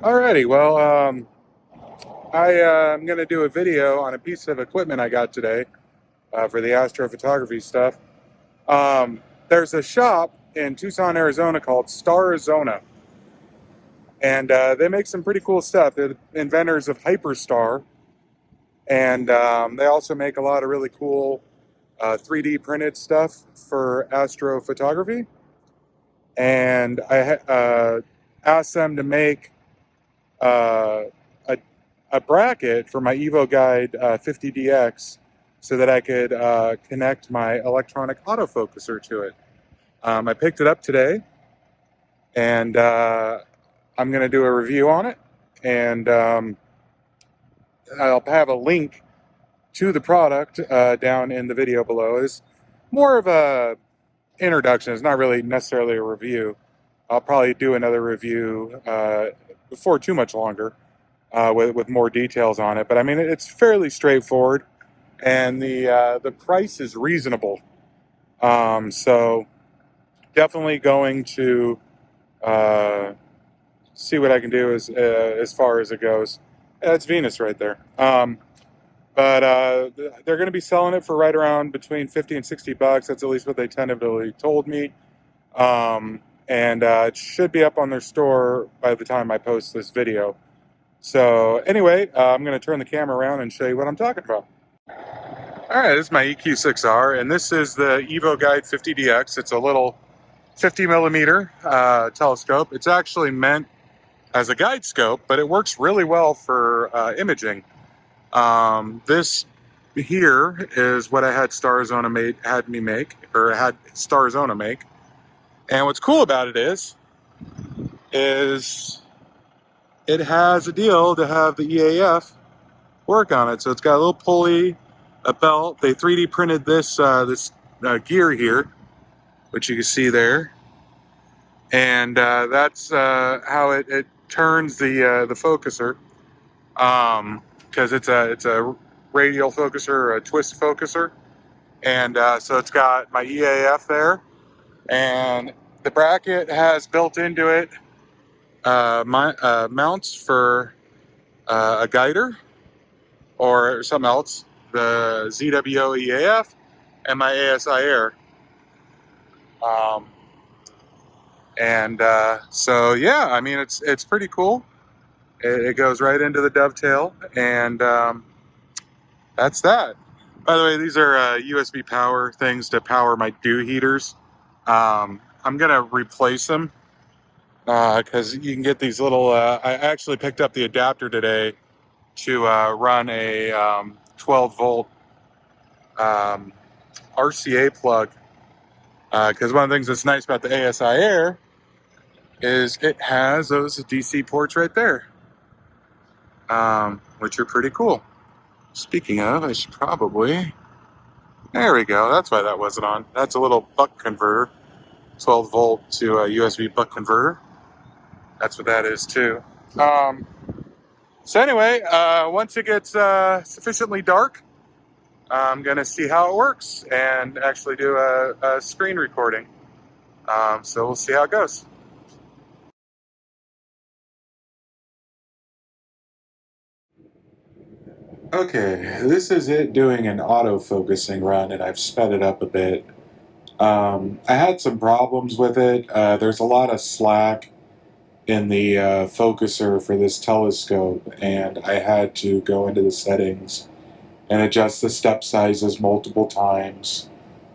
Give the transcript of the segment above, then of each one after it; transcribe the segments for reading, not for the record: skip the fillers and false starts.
Alrighty, well, I'm going to do a video on a piece of equipment I got today for the astrophotography stuff. There's a shop in Tucson, Arizona called Starizona, and they make some pretty cool stuff. They're the inventors of Hyperstar, and they also make a lot of really cool 3D printed stuff for astrophotography. And I asked them to make uh, a, a bracket for my Evoguide 50DX so that I could connect my electronic autofocuser to it. I picked it up today, and I'm going to do a review on it, and I'll have a link to the product down in the video below. It's more of a introduction. It's not really necessarily a review. I'll probably do another review before too much longer with more details on it. But I mean, it's fairly straightforward, and the price is reasonable. So definitely going to see what I can do as far as it goes. That's Venus right there. But they're going to be selling it for right around between 50 and 60 bucks. That's at least what they tentatively told me. And it should be up on their store by the time I post this video. So anyway, I'm going to turn the camera around and show you what I'm talking about. All right, this is my EQ6R, and this is the Evoguide 50DX. It's a little 50 millimeter telescope. It's actually meant as a guide scope, but it works really well for imaging. This here is what I had Starizona had Starizona make. And what's cool about it is it has a deal to have the EAF work on it. So it's got a little pulley, a belt. They 3D printed this gear here, which you can see there, and that's how it turns the focuser, because it's a radial focuser or a twist focuser, and so it's got my EAF there, and the bracket has built into it mounts for a guider or something else, the ZWO EAF, and my ASI Air. And so yeah, I mean it's pretty cool. It goes right into the dovetail, and that's that. By the way, these are USB power things to power my dew heaters. I'm gonna replace them because you can get these little. I actually picked up the adapter today to run a 12 volt RCA plug, because one of the things that's nice about the ASI Air is it has those DC ports right there, which are pretty cool. Speaking of, I should probably, there we go, that's why that wasn't on. That's a little buck converter, 12 volt to a USB buck converter. That's what that is too. So anyway, once it gets sufficiently dark, I'm gonna see how it works and actually do a screen recording. So we'll see how it goes. Okay, this is it doing an auto-focusing run, and I've sped it up a bit. I had some problems with it. There's a lot of slack in the focuser for this telescope, and I had to go into the settings and adjust the step sizes multiple times.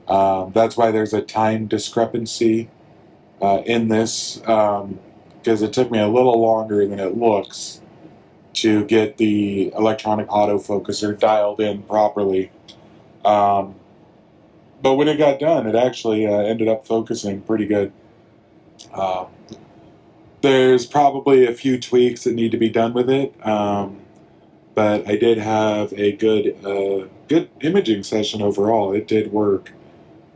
That's why there's a time discrepancy in this, because it took me a little longer than it looks to get the electronic autofocuser dialed in properly. Um, but when it got done, it actually ended up focusing pretty good. Um, there's probably a few tweaks that need to be done with it, but I did have a good imaging session overall. It did work.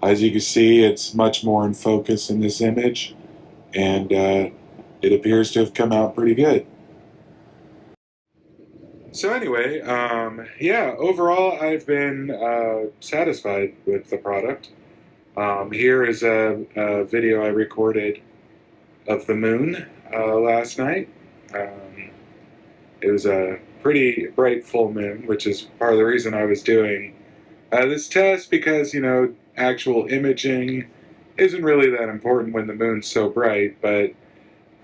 As you can see, it's much more in focus in this image, and it appears to have come out pretty good. So anyway, yeah, overall I've been satisfied with the product. Here is a video I recorded of the moon last night. It was a pretty bright full moon, which is part of the reason I was doing this test, because, actual imaging isn't really that important when the moon's so bright, but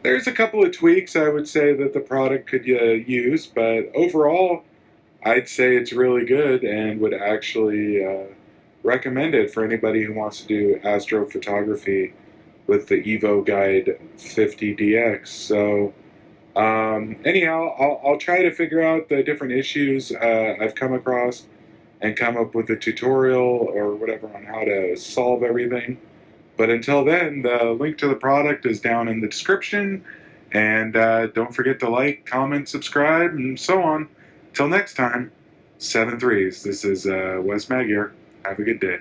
there's a couple of tweaks I would say that the product could use, but overall, I'd say it's really good and would actually recommend it for anybody who wants to do astrophotography with the Evoguide 50DX. So, anyhow, I'll try to figure out the different issues I've come across and come up with a tutorial or whatever on how to solve everything. But until then, the link to the product is down in the description. And don't forget to like, comment, subscribe, and so on. Till next time, 7 threes. This is Wes Magyar. Have a good day.